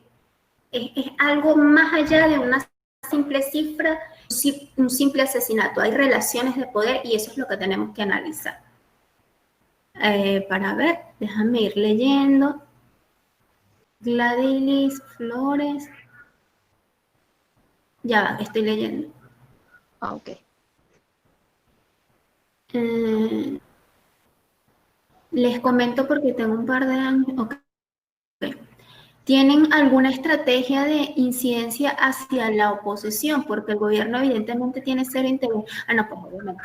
es algo más allá de una simple cifra, un simple asesinato. Hay relaciones de poder y eso es lo que tenemos que analizar. Para ver, déjame ir leyendo. Gladilis Flores. Ya va, estoy leyendo. Ok. Les comento porque tengo un par de años. Okay. ¿Tienen alguna estrategia de incidencia hacia la oposición? Porque el gobierno evidentemente tiene cero interés. No, pues obviamente.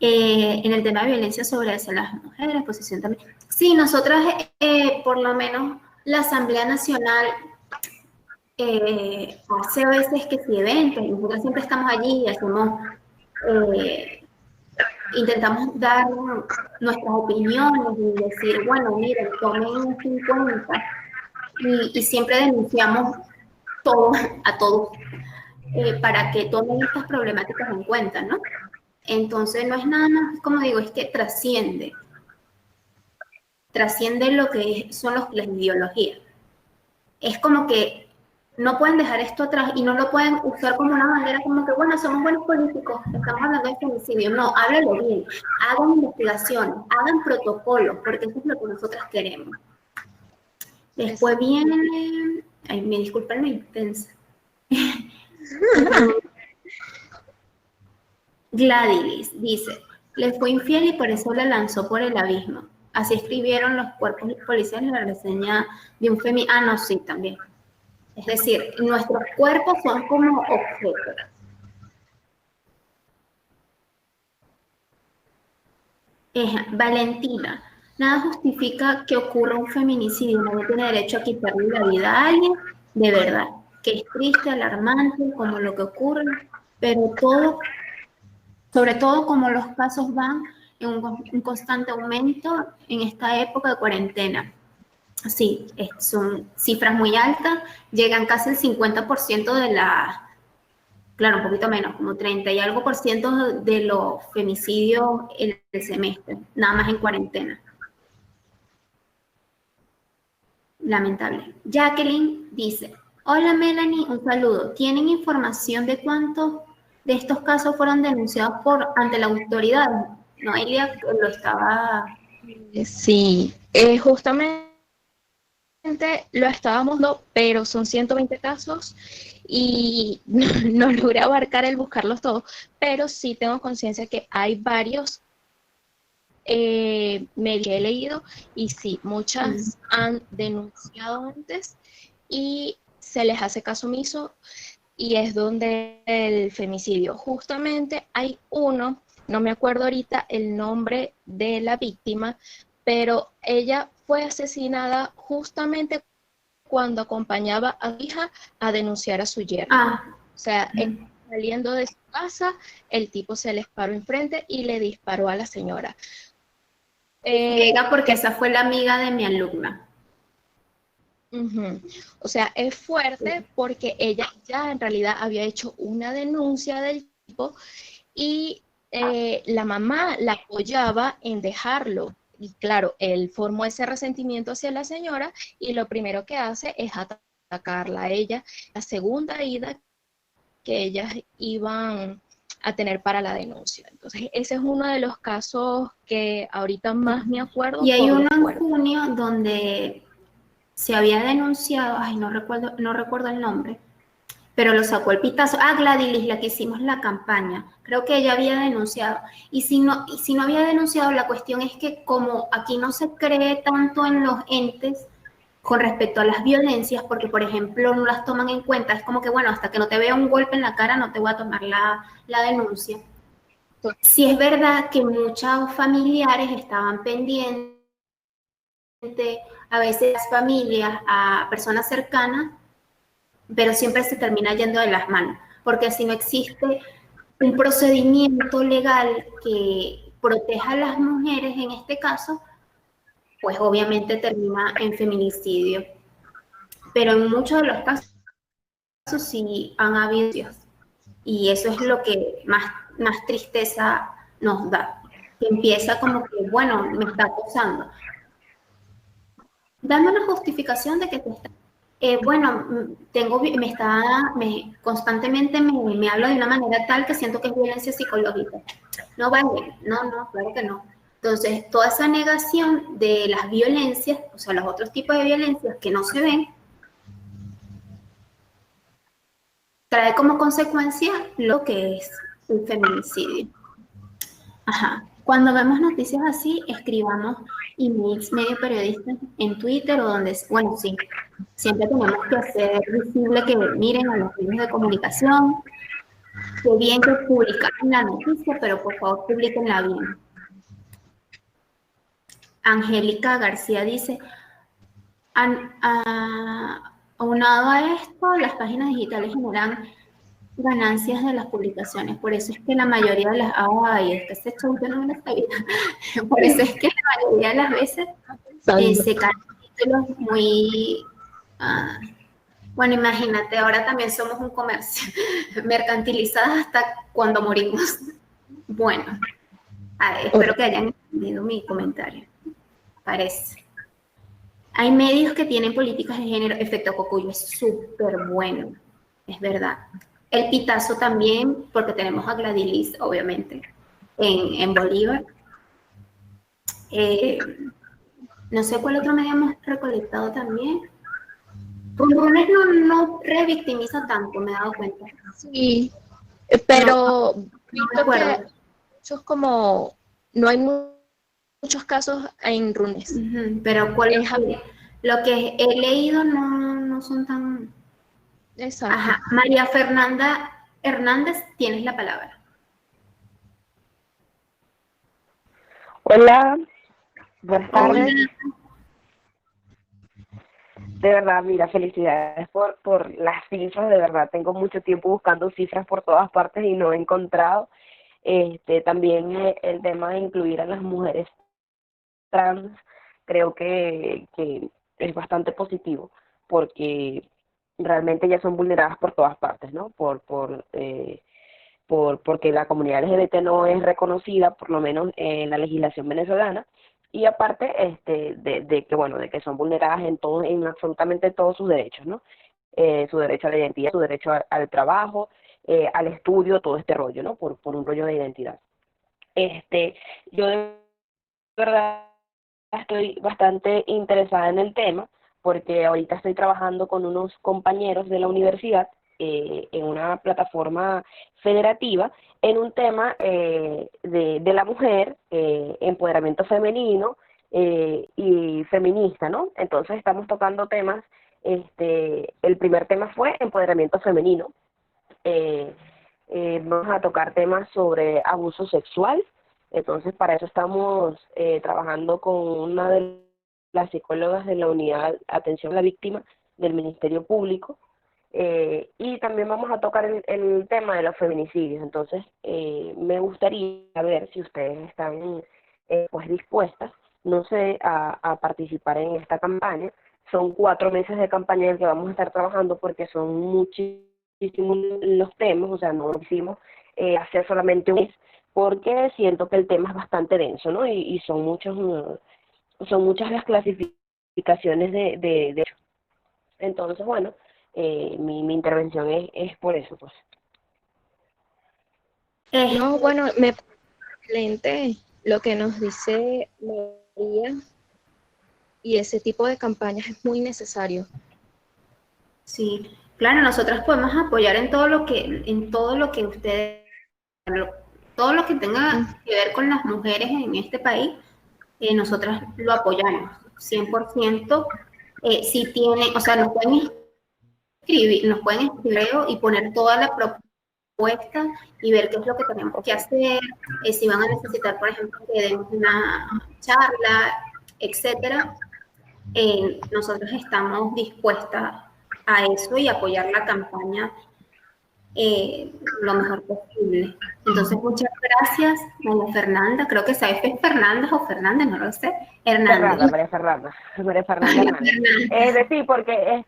En el tema de violencia hacia las mujeres, posición también. Sí, nosotras, por lo menos la Asamblea Nacional hace a veces que sí eventos, y nosotros siempre estamos allí y hacemos, intentamos dar nuestras opiniones y decir, bueno, miren, tomen esto en cuenta, y siempre denunciamos a todos para que tomen estas problemáticas en cuenta, ¿no? Entonces no es nada más, como digo, es que trasciende lo que son las ideologías. Es como que no pueden dejar esto atrás y no lo pueden usar como una manera como que, bueno, somos buenos políticos, estamos hablando de femicidio. No, háblalo bien, hagan investigaciones, hagan protocolos, porque eso es lo que nosotras queremos. Después viene, ay, me disculpan la intensa. Gladys dice, le fue infiel y por eso la lanzó por el abismo. Así escribieron los cuerpos policiales la reseña de un femicidio. Ah, no, sí, también. Es decir, nuestros cuerpos son como objetos. Valentina, nada justifica que ocurra un feminicidio, nadie tiene derecho a quitarle la vida a alguien, de verdad, que es triste, alarmante, como lo que ocurre, pero todo, sobre todo como los casos van en un constante aumento en esta época de cuarentena. Sí, son cifras muy altas, llegan casi el 50% de la, claro, un poquito menos, como 30 y algo por ciento de los femicidios en el semestre, nada más en cuarentena. Lamentable. Jacqueline dice, hola Melanie, un saludo. ¿Tienen información de cuántos de estos casos fueron denunciados ante la autoridad? Noelia lo estaba... Sí, justamente lo estábamos viendo, pero son 120 casos y no logré abarcar el buscarlos todos, pero sí tengo conciencia que hay varios, me he leído y sí, muchas han denunciado antes y se les hace caso omiso y es donde el femicidio. Justamente hay uno, no me acuerdo ahorita el nombre de la víctima, pero ella fue asesinada justamente cuando acompañaba a su hija a denunciar a su yerno. O sea, saliendo de su casa, el tipo se les paró enfrente y le disparó a la señora. Porque esa fue la amiga de mi alumna. O sea, es fuerte porque ella ya en realidad había hecho una denuncia del tipo y la mamá la apoyaba en dejarlo. Y claro, él formó ese resentimiento hacia la señora y lo primero que hace es atacarla a ella. La segunda ida que ellas iban a tener para la denuncia. Entonces, ese es uno de los casos que ahorita más me acuerdo. Y hay uno en junio donde se había denunciado, ay, no recuerdo el nombre, pero lo sacó el pitazo. Gladilis, la que hicimos la campaña, creo que ella había denunciado. Y si no había denunciado, la cuestión es que como aquí no se cree tanto en los entes con respecto a las violencias, porque por ejemplo no las toman en cuenta, es como que bueno, hasta que no te vea un golpe en la cara no te voy a tomar la denuncia. Sí es verdad que muchos familiares estaban pendientes, a veces las familias, a personas cercanas, pero siempre se termina yendo de las manos, porque si no existe un procedimiento legal que proteja a las mujeres en este caso, pues obviamente termina en feminicidio. Pero en muchos de los casos sí han habido, y eso es lo que más tristeza nos da, que empieza como que, bueno, me está acosando, dame una justificación de que te está... bueno, constantemente me habla de una manera tal que siento que es violencia psicológica. No vale, no, claro que no. Entonces, toda esa negación de las violencias, o sea, los otros tipos de violencias que no se ven, trae como consecuencia lo que es un feminicidio. Cuando vemos noticias así, escribamos emails medio periodistas en Twitter o donde, bueno, sí, siempre tenemos que hacer visible que miren a los medios de comunicación, que bien que publicaron la noticia, pero por favor publiquenla bien. Angélica García dice, aunado a esto, las páginas digitales generan ganancias de las publicaciones, por eso es que la mayoría de las, es que ese show yo no me lo sabía, por eso es que la mayoría de las veces se caen títulos muy, bueno, imagínate, ahora también somos un comercio, mercantilizadas hasta cuando morimos. Bueno, espero que hayan entendido mi comentario, parece. Hay medios que tienen políticas de género, efecto Cocuyo es súper bueno, es verdad. El pitazo también, porque tenemos a Gladilis, obviamente, en Bolívar. No sé cuál otro medio hemos recolectado también. Rumrunes no revictimiza tanto, me he dado cuenta. Sí, pero no me acuerdo. Eso es como, no hay muchos casos en Runes. Pero ¿cuál es? Lo que he leído no son tan... Exacto. María Fernanda Hernández, tienes la palabra. Hola, buenas tardes. Hola. De verdad, mira, felicidades por las cifras, de verdad. Tengo mucho tiempo buscando cifras por todas partes y no he encontrado. También el tema de incluir a las mujeres trans, creo que es bastante positivo, porque realmente ya son vulneradas por todas partes, ¿no? Porque la comunidad LGBT no es reconocida, por lo menos en la legislación venezolana, y aparte de que bueno, de que son vulneradas en absolutamente todos sus derechos, ¿no? Su derecho a la identidad, su derecho al trabajo, al estudio, todo este rollo, ¿no? Por un rollo de identidad. Este, yo de verdad estoy bastante interesada en el tema porque ahorita estoy trabajando con unos compañeros de la universidad en una plataforma federativa en un tema de la mujer, empoderamiento femenino y feminista, ¿no? Entonces estamos tocando temas, el primer tema fue empoderamiento femenino, eh, vamos a tocar temas sobre abuso sexual. Entonces, para eso estamos trabajando con una de las psicólogas de la unidad Atención a la Víctima del Ministerio Público. Y también vamos a tocar el tema de los feminicidios. Entonces, me gustaría ver si ustedes están pues dispuestas, no sé, a participar en esta campaña. Son 4 meses de campaña en que vamos a estar trabajando porque son muchísimos los temas, o sea, no lo hicimos hacer solamente un mes, porque siento que el tema es bastante denso, ¿no? Y son muchas las clasificaciones de entonces, bueno, mi intervención es por eso, pues. No, bueno, me parece excelente lo que nos dice María y ese tipo de campañas es muy necesario. Sí, claro, nosotras podemos apoyar en todo lo que ustedes, todo lo que tenga que ver con las mujeres en este país, nosotras lo apoyamos 100%. Si tiene, o sea, nos pueden escribir y poner toda la propuesta y ver qué es lo que tenemos que hacer, si van a necesitar, por ejemplo, que demos una charla, etcétera. Nosotros estamos dispuestas a eso y apoyar la campaña lo mejor posible. Entonces, muchas gracias, María Fernanda. Creo que sabes que es Fernández o Fernández, no lo sé. Hernández. María Fernanda Hernández. Es decir, porque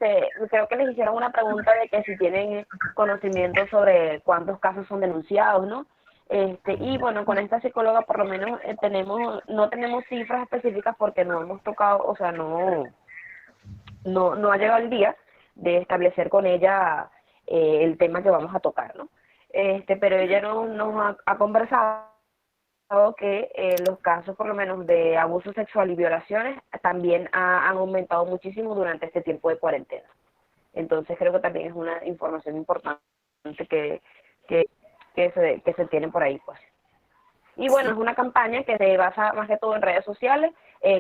creo que les hicieron una pregunta de que si tienen conocimiento sobre cuántos casos son denunciados, ¿no? Y bueno, con esta psicóloga por lo menos no tenemos cifras específicas porque no hemos tocado, o sea, no ha llegado el día de establecer con ella el tema que vamos a tocar, ¿no? Pero ella nos ha conversado que los casos, por lo menos, de abuso sexual y violaciones también han aumentado muchísimo durante este tiempo de cuarentena. Entonces creo que también es una información importante que se tiene por ahí, pues. Y bueno, es una campaña que se basa más que todo en redes sociales,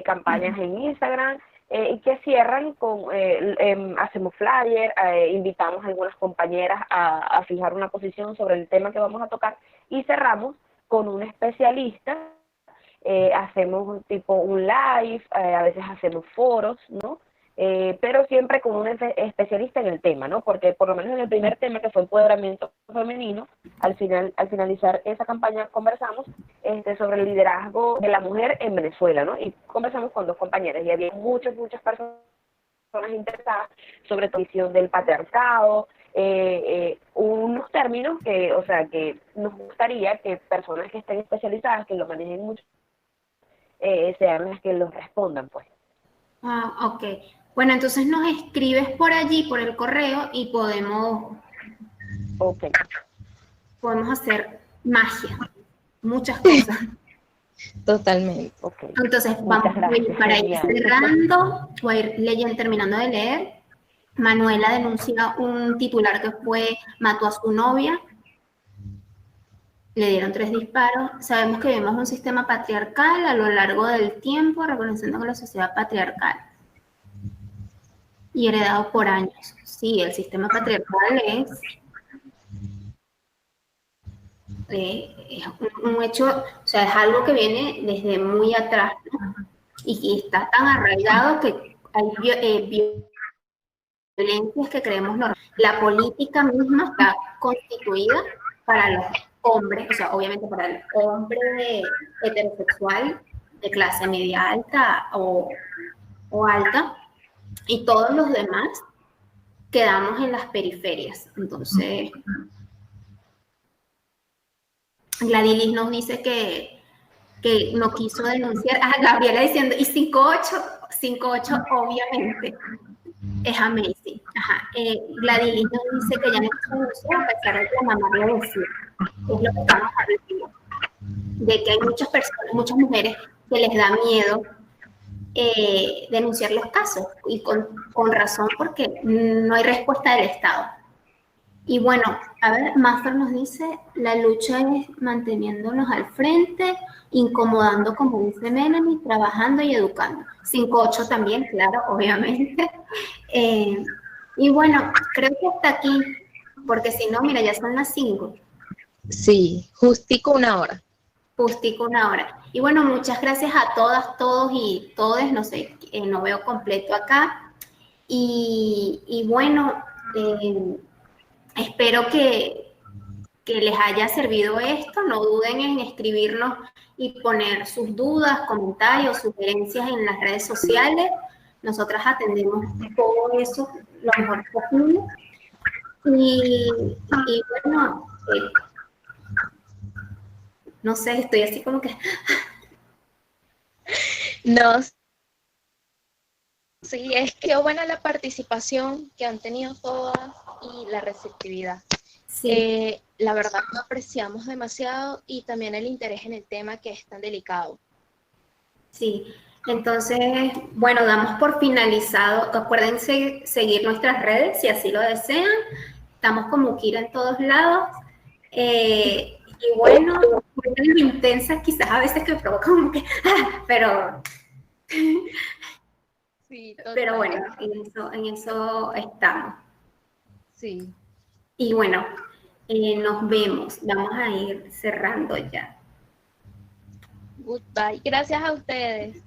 campañas en Instagram, y que cierran con, hacemos flyer, invitamos a algunas compañeras a fijar una posición sobre el tema que vamos a tocar y cerramos con un especialista, hacemos tipo un live, a veces hacemos foros, ¿no? Pero siempre con un especialista en el tema, ¿no? Porque por lo menos en el primer tema, que fue empoderamiento femenino, al finalizar esa campaña conversamos sobre el liderazgo de la mujer en Venezuela, ¿no? Y conversamos con 2 compañeras y había muchas personas interesadas sobre la visión del patriarcado, unos términos que, o sea, que nos gustaría que personas que estén especializadas, que lo manejen mucho, sean las que los respondan, pues. Ah, ok. Bueno, entonces nos escribes por allí, por el correo, y Ok. podemos hacer magia, muchas cosas. Totalmente. Okay. Entonces, Muchas vamos a ir gracias. para ir Genial. cerrando, voy a ir leyendo, terminando de leer. Manuela denuncia un titular que mató a su novia, le dieron 3 disparos. Sabemos que vivimos un sistema patriarcal a lo largo del tiempo, reconociendo que la sociedad patriarcal y heredado por años. Sí, el sistema patriarcal es es un hecho, o sea, es algo que viene desde muy atrás, ¿no? Y está tan arraigado que hay violencias que creemos normales. La política misma está constituida para los hombres, o sea, obviamente para el hombre heterosexual de clase media alta o alta, y todos los demás quedamos en las periferias. Entonces, Gladilis nos dice que no quiso denunciar. Ah, Gabriela diciendo, y 5'8", obviamente. Es amazing. Ajá. Gladilis nos dice que ya no quiso denunciar a pesar de que la mamá le decía. Es lo que estamos hablando. De que hay muchas personas, muchas mujeres que les da miedo denunciar los casos. Y con razón, porque no hay respuesta del Estado. Y bueno, a ver, Maffer nos dice, la lucha es manteniéndonos al frente, incomodando, como dice Melanie, trabajando y educando. 5'8" también, claro, obviamente. Y bueno, creo que hasta aquí, porque si no, mira, ya son las 5. Sí, justico 1 hora. Justico 1 hora. Y bueno, muchas gracias a todas, todos y todes, no sé, no veo completo acá. Y bueno, espero que les haya servido esto. No duden en escribirnos y poner sus dudas, comentarios, sugerencias en las redes sociales. Nosotras atendemos todo eso lo mejor posible. Y bueno, no sé, estoy así como que... No, sí, es que buena la participación que han tenido todas y la receptividad. Sí. La verdad lo apreciamos demasiado y también el interés en el tema que es tan delicado. Sí, entonces, bueno, damos por finalizado. Acuérdense seguir nuestras redes si así lo desean. Estamos como Kira en todos lados. Y bueno, intensas quizás a veces que provocan como que, pero Sí, pero bueno, en eso estamos. Sí. Y bueno, nos vemos. Vamos a ir cerrando ya. Goodbye. Gracias a ustedes.